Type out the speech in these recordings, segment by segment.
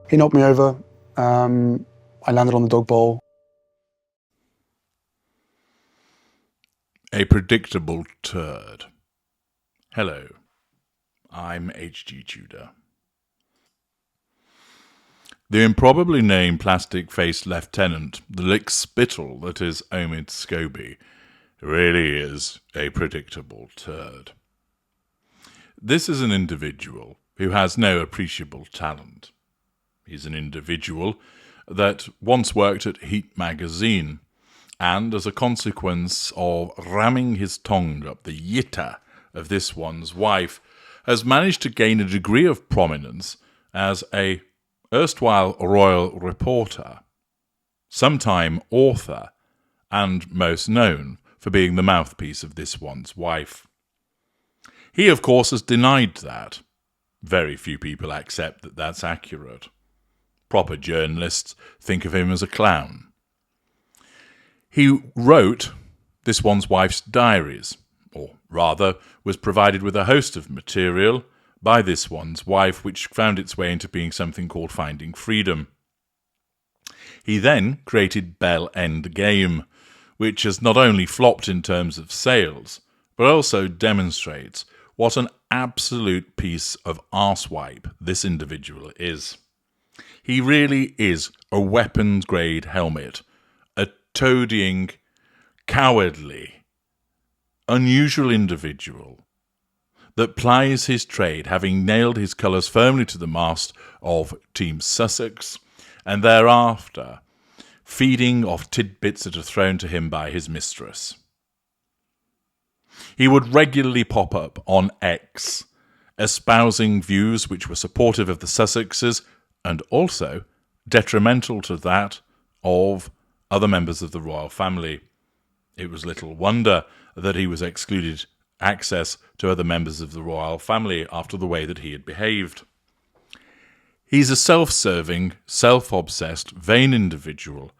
He knocked me over. I landed on the dog bowl. A predictable turd. Hello, I'm H.G. Tudor. The improbably named plastic-faced lieutenant, the lick-spittle that is Omid Scobie, really is a predictable turd. This is an individual who has no appreciable talent. He's an individual that once worked at Heat magazine, and as a consequence of ramming his tongue up the yitter of this one's wife, has managed to gain a degree of prominence as a erstwhile royal reporter, sometime author, and most known for being the mouthpiece of this one's wife. He, of course, has denied that. Very few people accept that that's accurate. Proper journalists think of him as a clown. He wrote this one's wife's diaries, or rather was provided with a host of material by this one's wife, which found its way into being something called Finding Freedom. He then created Bell End Game, which has not only flopped in terms of sales, but also demonstrates what an absolute piece of arsewipe this individual is. He really is a weapons-grade helmet, a toadying, cowardly, unusual individual that plies his trade, having nailed his colours firmly to the mast of Team Sussex, and thereafter feeding off tidbits that are thrown to him by his mistress. He would regularly pop up on X, espousing views which were supportive of the Sussexes and also detrimental to that of other members of the royal family. It was little wonder that he was excluded access to other members of the royal family after the way that he had behaved. He's a self-serving, self-obsessed, vain individual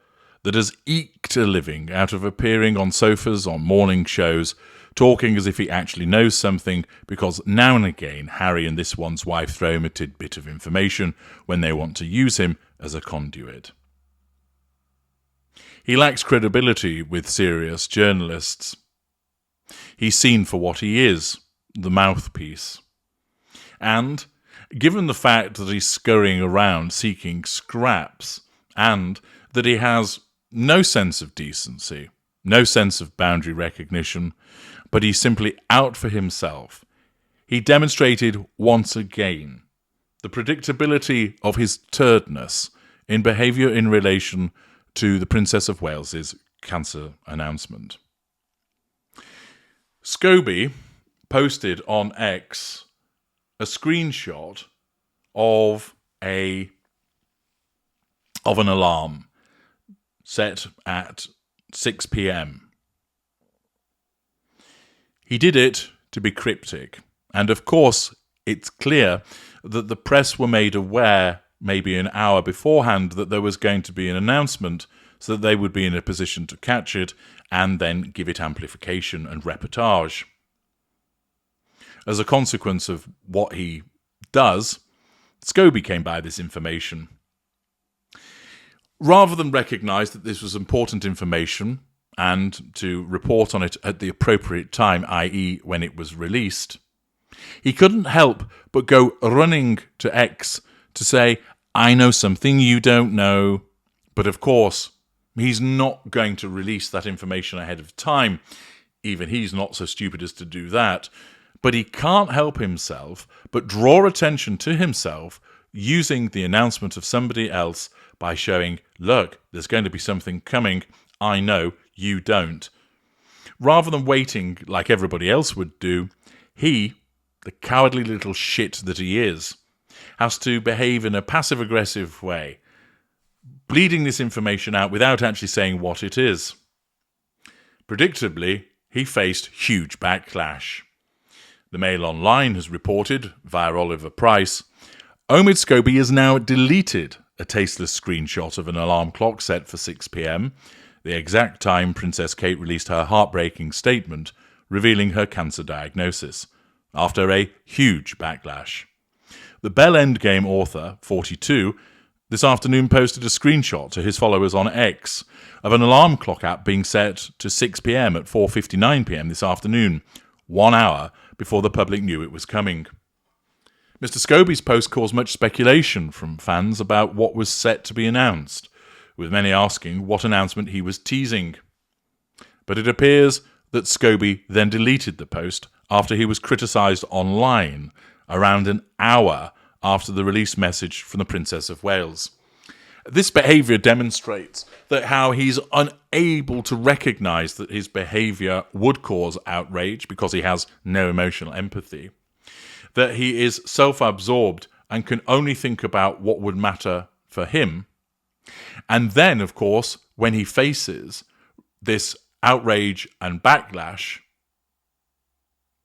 that has eked a living out of appearing on sofas on morning shows, talking as if he actually knows something, because now and again Harry and this one's wife throw him a tidbit of information when they want to use him as a conduit. He lacks credibility with serious journalists. He's seen for what he is, the mouthpiece. And given the fact that he's scurrying around seeking scraps, and that he has no sense of decency, no sense of boundary recognition, but he's simply out for himself, he demonstrated once again the predictability of his turdness in behaviour in relation to the Princess of Wales's cancer announcement. Scobie posted on X a screenshot of an alarm set at 6 p.m. He did it to be cryptic, and of course it's clear that the press were made aware maybe an hour beforehand that there was going to be an announcement, so that they would be in a position to catch it and then give it amplification and reportage. As a consequence of what he does, Scobie came by this information. Rather than recognise that this was important information and to report on it at the appropriate time, i.e. when it was released, he couldn't help but go running to X to say, I know something you don't know. But of course, he's not going to release that information ahead of time. Even he's not so stupid as to do that. But he can't help himself but draw attention to himself using the announcement of somebody else by showing, look, there's going to be something coming. I know, you don't. Rather than waiting like everybody else would do, he, the cowardly little shit that he is, has to behave in a passive-aggressive way, bleeding this information out without actually saying what it is. Predictably, he faced huge backlash. The Mail Online has reported, via Oliver Price, Omid Scobie has now deleted a tasteless screenshot of an alarm clock set for 6 p.m, the exact time Princess Kate released her heartbreaking statement revealing her cancer diagnosis, after a huge backlash. The Bell End Game author, 42, this afternoon posted a screenshot to his followers on X of an alarm clock app being set to 6 p.m. at 4:59 p.m. this afternoon, 1 hour before the public knew it was coming. Mr. Scobie's post caused much speculation from fans about what was set to be announced, with many asking what announcement he was teasing. But it appears that Scobie then deleted the post after he was criticised online around an hour after the release message from the Princess of Wales. This behaviour demonstrates that how he's unable to recognise that his behaviour would cause outrage because he has no emotional empathy, that he is self-absorbed and can only think about what would matter for him. And then, of course, when he faces this outrage and backlash,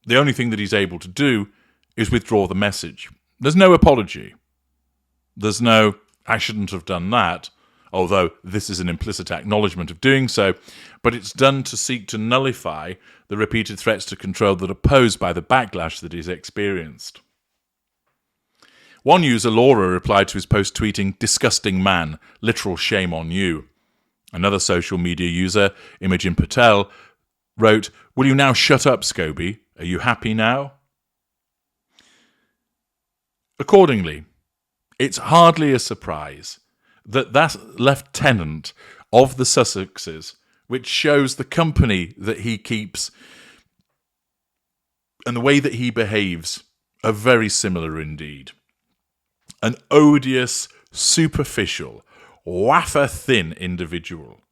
the only thing that he's able to do is withdraw the message. There's no apology. There's no, I shouldn't have done that, although this is an implicit acknowledgement of doing so, but it's done to seek to nullify the repeated threats to control that are posed by the backlash that he's experienced. One user, Laura, replied to his post tweeting, "Disgusting man, literal shame on you." Another social media user, Imogen Patel, wrote, "Will you now shut up, Scobie? Are you happy now?" Accordingly, it's hardly a surprise that lieutenant of the Sussexes, which shows the company that he keeps and the way that he behaves, are very similar indeed. An odious, superficial, wafer-thin individual,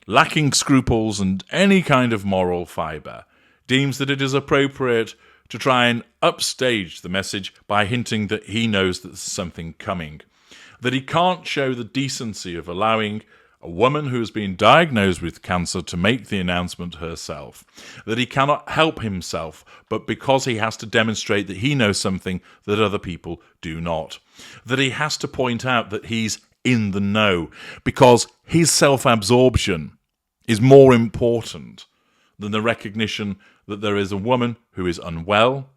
lacking scruples and any kind of moral fibre, deems that it is appropriate to try and upstage the message by hinting that he knows that there's something coming, that he can't show the decency of allowing a woman who has been diagnosed with cancer to make the announcement herself, that he cannot help himself, but because he has to demonstrate that he knows something that other people do not, that he has to point out that he's in the know, because his self-absorption is more important than the recognition that there is a woman who is unwell,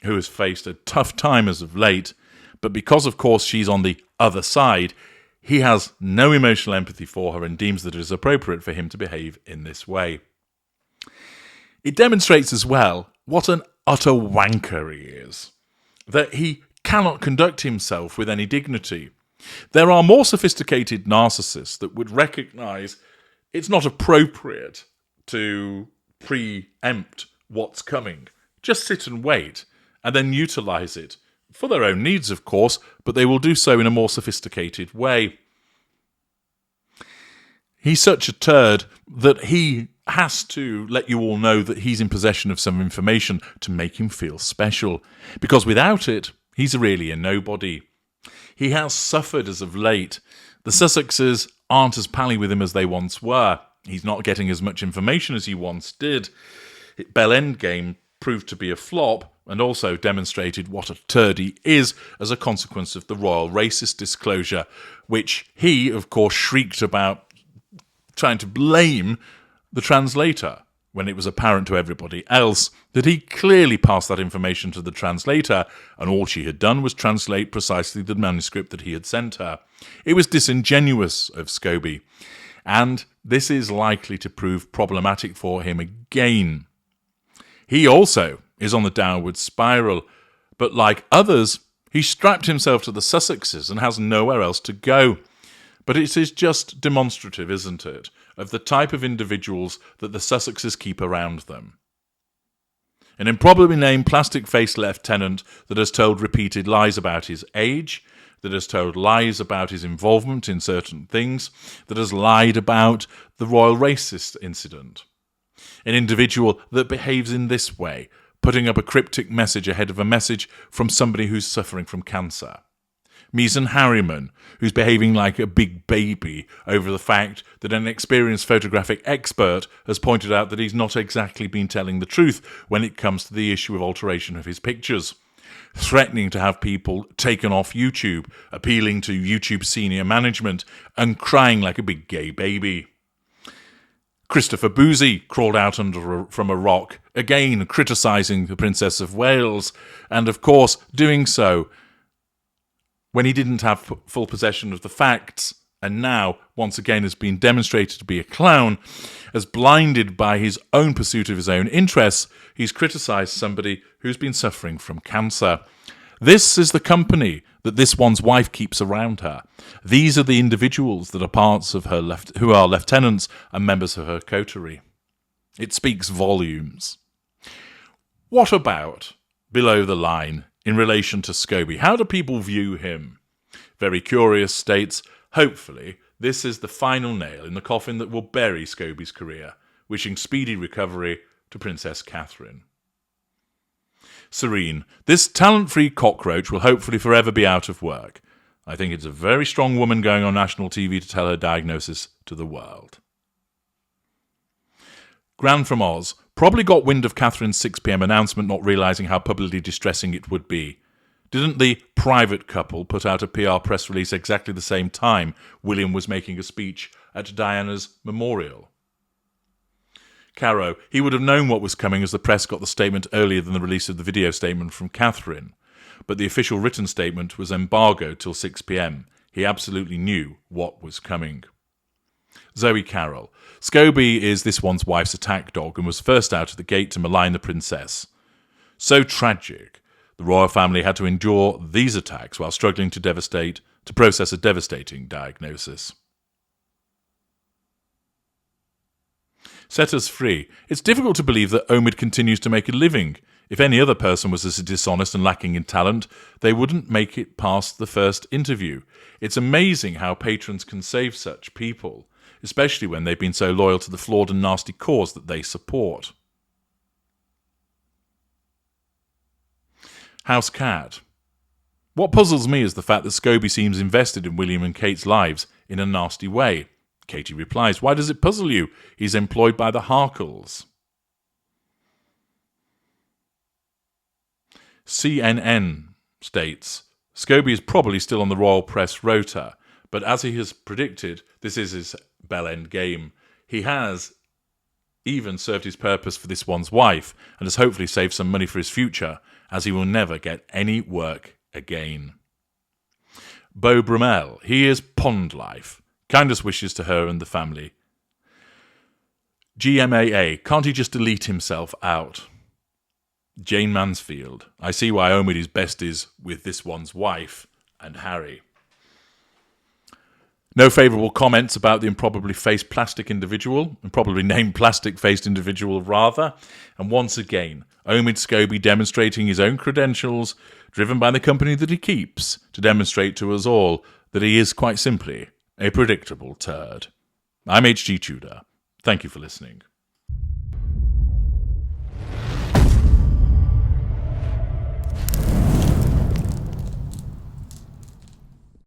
who has faced a tough time as of late, but because, of course, she's on the other side, he has no emotional empathy for her and deems that it is appropriate for him to behave in this way. It demonstrates as well what an utter wanker he is, that he cannot conduct himself with any dignity. There are more sophisticated narcissists that would recognise it's not appropriate to preempt what's coming. Just sit and wait, and then utilise it. For their own needs, of course, but they will do so in a more sophisticated way. He's such a turd that he has to let you all know that he's in possession of some information to make him feel special, because without it, he's really a nobody. He has suffered as of late. The Sussexes aren't as pally with him as they once were. He's not getting as much information as he once did. Bell Endgame proved to be a flop and also demonstrated what a turd he is as a consequence of the royal racist disclosure, which he, of course, shrieked about trying to blame the translator, when it was apparent to everybody else that he clearly passed that information to the translator, and all she had done was translate precisely the manuscript that he had sent her. It was disingenuous of Scobie, and this is likely to prove problematic for him again. He also is on the downward spiral, but like others, he strapped himself to the Sussexes and has nowhere else to go. But it is just demonstrative, isn't it, of the type of individuals that the Sussexes keep around them. An improbably named plastic-faced lieutenant that has told repeated lies about his age, that has told lies about his involvement in certain things, that has lied about the royal racist incident. An individual that behaves in this way, putting up a cryptic message ahead of a message from somebody who's suffering from cancer. Meason Harriman, who's behaving like a big baby over the fact that an experienced photographic expert has pointed out that he's not exactly been telling the truth when it comes to the issue of alteration of his pictures. Threatening to have people taken off YouTube, appealing to YouTube senior management, and crying like a big gay baby. Christopher Boozy crawled out from a rock, again criticising the Princess of Wales, and of course doing so when he didn't have full possession of the facts, and now, once again, has been demonstrated to be a clown, as blinded by his own pursuit of his own interests, he's criticised somebody who's been suffering from cancer. This is the company that this one's wife keeps around her. These are the individuals that are parts of her who are lieutenants and members of her coterie. It speaks volumes. What about below the line in relation to Scobie? How do people view him? Very Curious states, hopefully, this is the final nail in the coffin that will bury Scobie's career, wishing speedy recovery to Princess Catherine. Serene, this talent-free cockroach will hopefully forever be out of work. I think it's a very strong woman going on national TV to tell her diagnosis to the world. Gran from Oz probably got wind of Catherine's 6 p.m. announcement, not realising how publicly distressing it would be. Didn't the private couple put out a PR press release exactly the same time William was making a speech at Diana's memorial? Caro, he would have known what was coming as the press got the statement earlier than the release of the video statement from Catherine. But the official written statement was embargoed till 6 p.m. He absolutely knew what was coming. Zoe Carroll, Scobie is this one's wife's attack dog and was first out of the gate to malign the princess. So tragic. The royal family had to endure these attacks while struggling to process a devastating diagnosis. Set us free. It's difficult to believe that Omid continues to make a living. If any other person was as dishonest and lacking in talent, they wouldn't make it past the first interview. It's amazing how patrons can save such people, especially when they've been so loyal to the flawed and nasty cause that they support. House Cat. What puzzles me is the fact that Scobie seems invested in William and Kate's lives in a nasty way. Katie replies, why does it puzzle you? He's employed by the Markles. CNN states, Scobie is probably still on the royal press rota, but as he has predicted, this is his bell-end game. He has even served his purpose for this one's wife and has hopefully saved some money for his future, as he will never get any work again. Beau Brummel, he is pond life. Kindest wishes to her and the family. GMAA, can't he just delete himself out? Jane Mansfield, I see why Omid is best is with this one's wife and Harry. No favourable comments about the improbably named plastic individual rather. And once again, Omid Scobie demonstrating his own credentials, driven by the company that he keeps, to demonstrate to us all that he is quite simply a predictable turd. I'm H.G. Tudor. Thank you for listening.